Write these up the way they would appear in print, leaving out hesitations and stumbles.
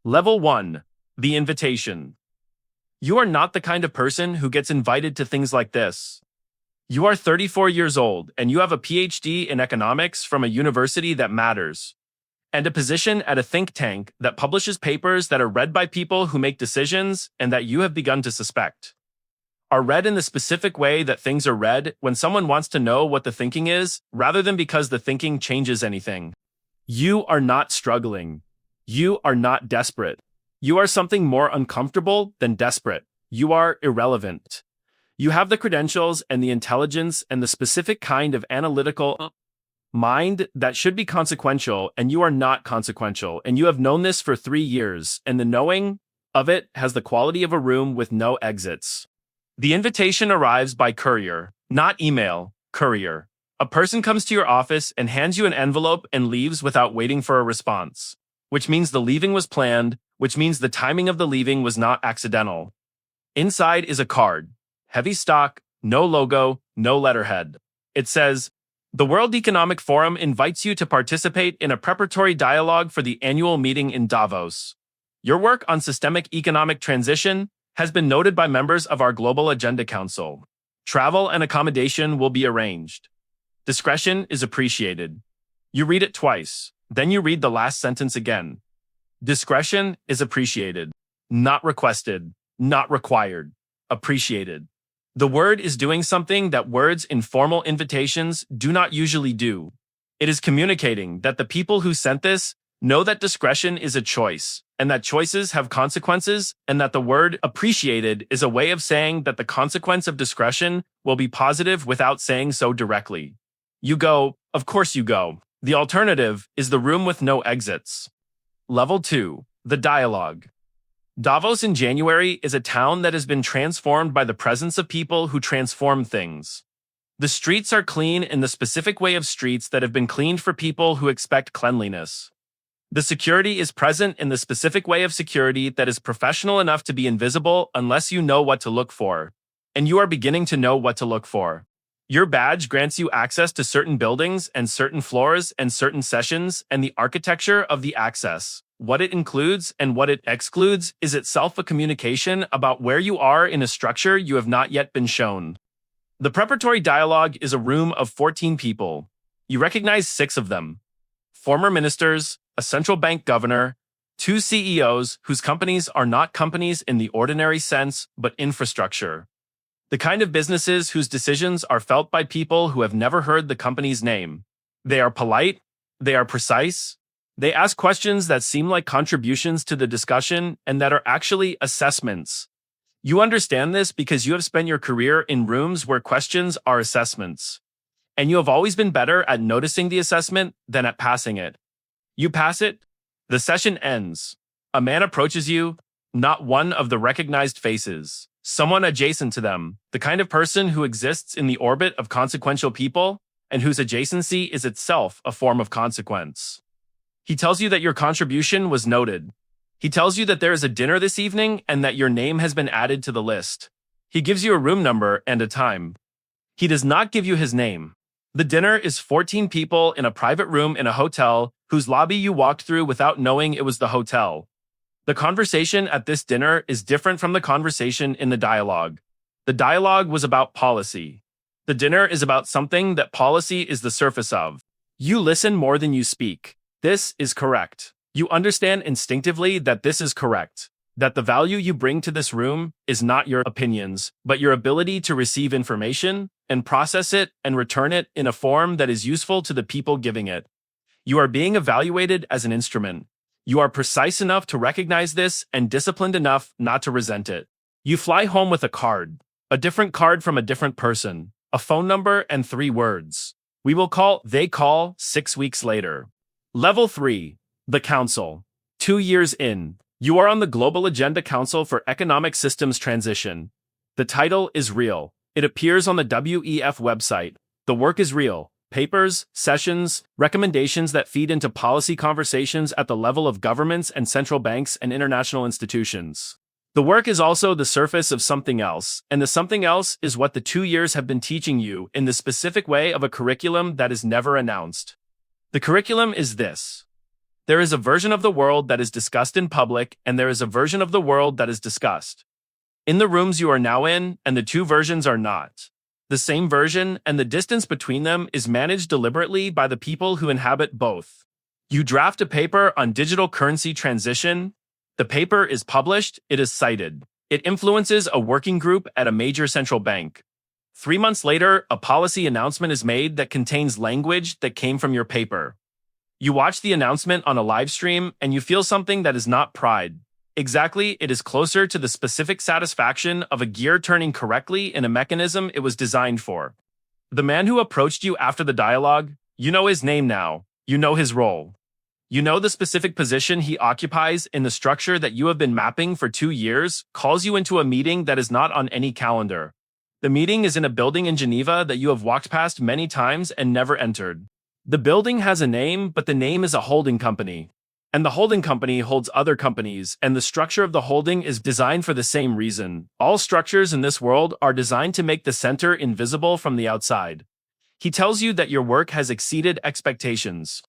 Level 1. The invitation. You are not the kind of person who gets invited to things like this. You are 34 years old and you have a PhD in economics from a university that matters, and a position at a think tank that publishes papers that are read by people who make decisions and that you have begun to suspect are read in the specific way that things are read when someone wants to know what the thinking is, rather than because the thinking changes anything. You are not struggling. You are not desperate. You are something more uncomfortable than desperate. You are irrelevant. You have the credentials and the intelligence and the specific kind of analytical mind that should be consequential, and you are not consequential, and you have known this for 3 years, and the knowing of it has the quality of a room with no exits. The invitation arrives by courier, not email, courier. A person comes to your office and hands you an envelope and leaves without waiting for a response, which means the leaving was planned, which means the timing of the leaving was not accidental. Inside is a card. Heavy stock, no logo, no letterhead. It says, "The World Economic Forum invites you to participate in a preparatory dialogue for the annual meeting in Davos. Your work on systemic economic transition has been noted by members of our Global Agenda Council. Travel and accommodation will be arranged. Discretion is appreciated." You read it twice, then you read the last sentence again. Discretion is appreciated. Not requested, not required. Appreciated. The word is doing something that words in formal invitations do not usually do. It is communicating that the people who sent this know that discretion is a choice, and that choices have consequences, and that the word appreciated is a way of saying that the consequence of discretion will be positive without saying so directly. You go, of course you go. The alternative is the room with no exits. Level 2. The dialogue. Davos in January is a town that has been transformed by the presence of people who transform things. The streets are clean in the specific way of streets that have been cleaned for people who expect cleanliness. The security is present in the specific way of security that is professional enough to be invisible unless you know what to look for. And you are beginning to know what to look for. Your badge grants you access to certain buildings and certain floors and certain sessions, and the architecture of the access, what it includes and what it excludes, is itself a communication about where you are in a structure you have not yet been shown. The preparatory dialogue is a room of 14 people. You recognize 6 of them. Former ministers, a central bank governor, 2 CEOs whose companies are not companies in the ordinary sense, but infrastructure. The kind of businesses whose decisions are felt by people who have never heard the company's name. They are polite, they are precise, they ask questions that seem like contributions to the discussion and that are actually assessments. You understand this because you have spent your career in rooms where questions are assessments. And you have always been better at noticing the assessment than at passing it. You pass it, the session ends. A man approaches you, not one of the recognized faces, someone adjacent to them, the kind of person who exists in the orbit of consequential people and whose adjacency is itself a form of consequence. He tells you that your contribution was noted. He tells you that there is a dinner this evening and that your name has been added to the list. He gives you a room number and a time. He does not give you his name. The dinner is 14 people in a private room in a hotel whose lobby you walked through without knowing it was the hotel. The conversation at this dinner is different from the conversation in the dialogue. The dialogue was about policy. The dinner is about something that policy is the surface of. You listen more than you speak. This is correct. You understand instinctively that this is correct. That the value you bring to this room is not your opinions, but your ability to receive information and process it and return it in a form that is useful to the people giving it. You are being evaluated as an instrument. You are precise enough to recognize this and disciplined enough not to resent it. You fly home with a card, a different card from a different person, a phone number and 3 words. We will call, they call 6 weeks later. Level 3. The Council. 2 years in. You are on the Global Agenda Council for Economic Systems Transition. The title is real. It appears on the WEF website. The work is real. Papers, sessions, recommendations that feed into policy conversations at the level of governments and central banks and international institutions. The work is also the surface of something else, and the something else is what the 2 years have been teaching you in the specific way of a curriculum that is never announced. The curriculum is this. There is a version of the world that is discussed in public, and there is a version of the world that is discussed in the rooms you are now in, and the two versions are not the same version, and the distance between them is managed deliberately by the people who inhabit both. You draft a paper on digital currency transition. The paper is published, it is cited. It influences a working group at a major central bank. 3 months later, a policy announcement is made that contains language that came from your paper. You watch the announcement on a live stream and you feel something that is not pride. Exactly, it is closer to the specific satisfaction of a gear turning correctly in a mechanism it was designed for. The man who approached you after the dialogue, you know his name now, you know his role. You know the specific position he occupies in the structure that you have been mapping for 2 years, calls you into a meeting that is not on any calendar. The meeting is in a building in Geneva that you have walked past many times and never entered. The building has a name, but the name is a holding company. And the holding company holds other companies, and the structure of the holding is designed for the same reason. All structures in this world are designed to make the center invisible from the outside. He tells you that your work has exceeded expectations.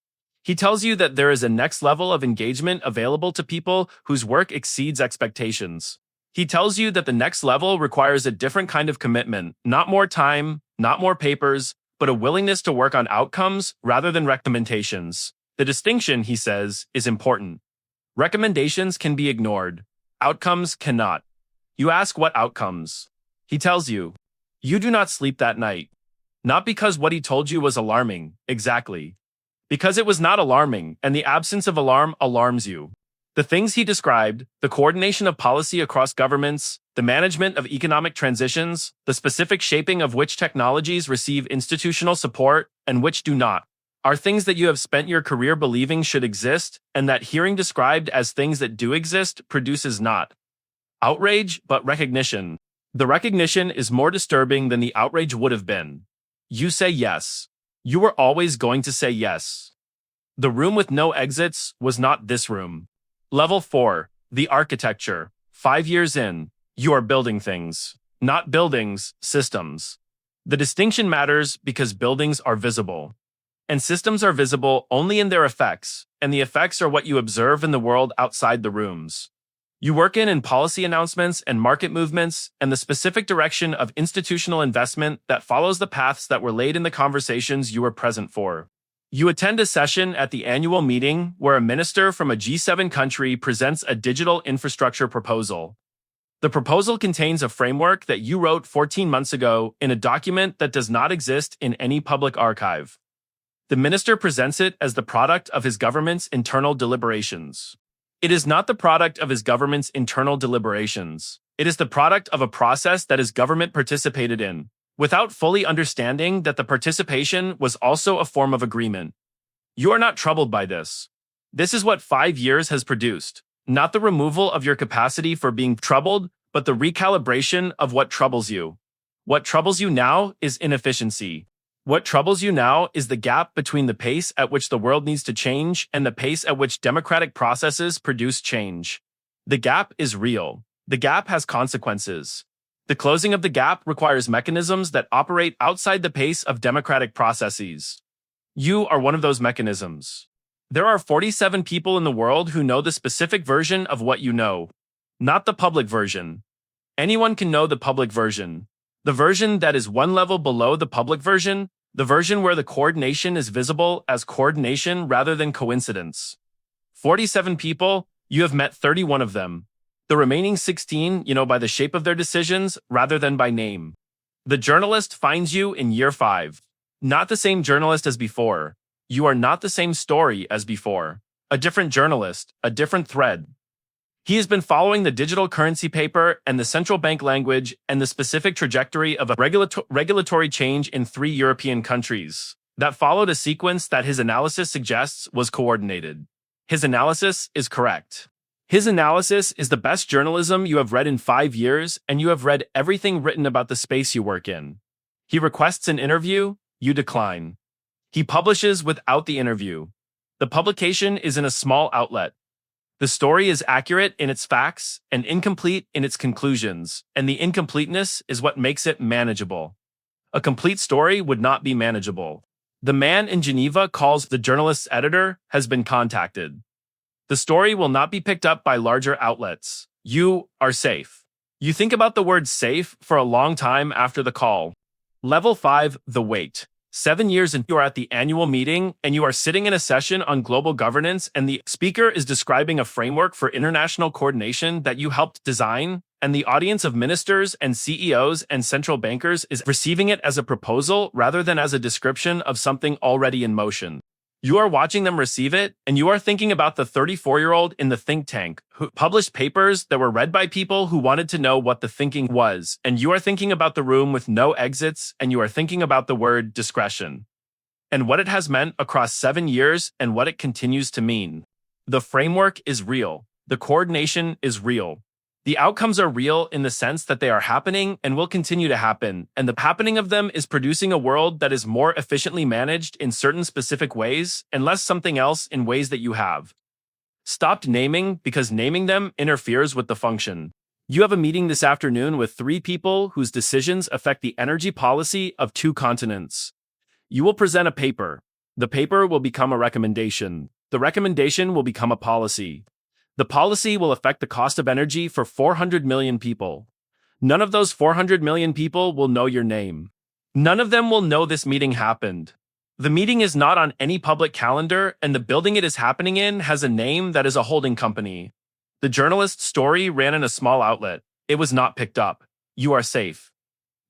He tells you that there is a next level of engagement available to people whose work exceeds expectations. He tells you that the next level requires a different kind of commitment, not more time, not more papers, but a willingness to work on outcomes rather than recommendations. The distinction, he says, is important. Recommendations can be ignored. Outcomes cannot. You ask what outcomes. He tells you. You do not sleep that night. Not because what he told you was alarming, exactly. Because it was not alarming, and the absence of alarm alarms you. The things he described, the coordination of policy across governments, the management of economic transitions, the specific shaping of which technologies receive institutional support and which do not, are things that you have spent your career believing should exist, and that hearing described as things that do exist produces not outrage, but recognition. The recognition is more disturbing than the outrage would have been. You say yes. You were always going to say yes. The room with no exits was not this room. Level 4, the architecture. 5 years in, you are building things. Not buildings, systems. The distinction matters because buildings are visible. And systems are visible only in their effects, and the effects are what you observe in the world outside the rooms. You work in policy announcements and market movements and the specific direction of institutional investment that follows the paths that were laid in the conversations you were present for. You attend a session at the annual meeting where a minister from a G7 country presents a digital infrastructure proposal. The proposal contains a framework that you wrote 14 months ago in a document that does not exist in any public archive. The minister presents it as the product of his government's internal deliberations. It is not the product of his government's internal deliberations. It is the product of a process that his government participated in, without fully understanding that the participation was also a form of agreement. You are not troubled by this. This is what 5 years has produced, not the removal of your capacity for being troubled, but the recalibration of what troubles you. What troubles you now is inefficiency. What troubles you now is the gap between the pace at which the world needs to change and the pace at which democratic processes produce change. The gap is real. The gap has consequences. The closing of the gap requires mechanisms that operate outside the pace of democratic processes. You are one of those mechanisms. There are 47 people in the world who know the specific version of what you know, not the public version. Anyone can know the public version. The version that is one level below the public version, the version where the coordination is visible as coordination rather than coincidence. 47 people, you have met 31 of them. The remaining 16, you know by the shape of their decisions rather than by name. The journalist finds you in year 5. Not the same journalist as before. You are not the same story as before. A different journalist, a different thread. He has been following the digital currency paper and the central bank language and the specific trajectory of a regulatory change in 3 European countries that followed a sequence that his analysis suggests was coordinated. His analysis is correct. His analysis is the best journalism you have read in 5 years, and you have read everything written about the space you work in. He requests an interview, you decline. He publishes without the interview. The publication is in a small outlet. The story is accurate in its facts and incomplete in its conclusions, and the incompleteness is what makes it manageable. A complete story would not be manageable. The man in Geneva calls the journalist's editor has been contacted. The story will not be picked up by larger outlets. You are safe. You think about the word safe for a long time after the call. Level 5, the wait. 7 years and you are at the annual meeting and you are sitting in a session on global governance and the speaker is describing a framework for international coordination that you helped design, and the audience of ministers and CEOs and central bankers is receiving it as a proposal rather than as a description of something already in motion. You are watching them receive it, and you are thinking about the 34-year-old in the think tank who published papers that were read by people who wanted to know what the thinking was, and you are thinking about the room with no exits, and you are thinking about the word discretion and what it has meant across 7 years and what it continues to mean. The framework is real. The coordination is real. The outcomes are real in the sense that they are happening and will continue to happen, and the happening of them is producing a world that is more efficiently managed in certain specific ways and less something else in ways that you have stopped naming because naming them interferes with the function. You have a meeting this afternoon with 3 people whose decisions affect the energy policy of 2 continents. You will present a paper. The paper will become a recommendation. The recommendation will become a policy. The policy will affect the cost of energy for 400 million people. None of those 400 million people will know your name. None of them will know this meeting happened. The meeting is not on any public calendar, and the building it is happening in has a name that is a holding company. The journalist's story ran in a small outlet. It was not picked up. You are safe.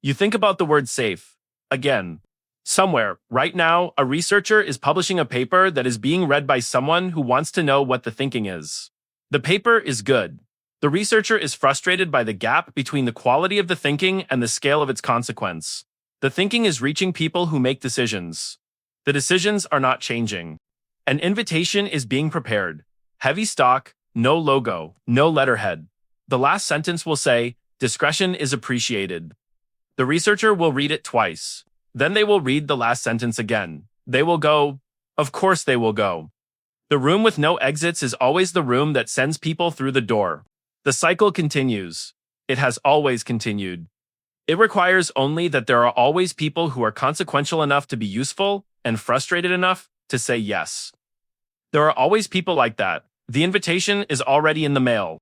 You think about the word safe. Again. Somewhere, right now, a researcher is publishing a paper that is being read by someone who wants to know what the thinking is. The paper is good. The researcher is frustrated by the gap between the quality of the thinking and the scale of its consequence. The thinking is reaching people who make decisions. The decisions are not changing. An invitation is being prepared. Heavy stock, no logo, no letterhead. The last sentence will say, discretion is appreciated. The researcher will read it twice. Then they will read the last sentence again. They will go, of course they will go. The room with no exits is always the room that sends people through the door. The cycle continues. It has always continued. It requires only that there are always people who are consequential enough to be useful and frustrated enough to say yes. There are always people like that. The invitation is already in the mail.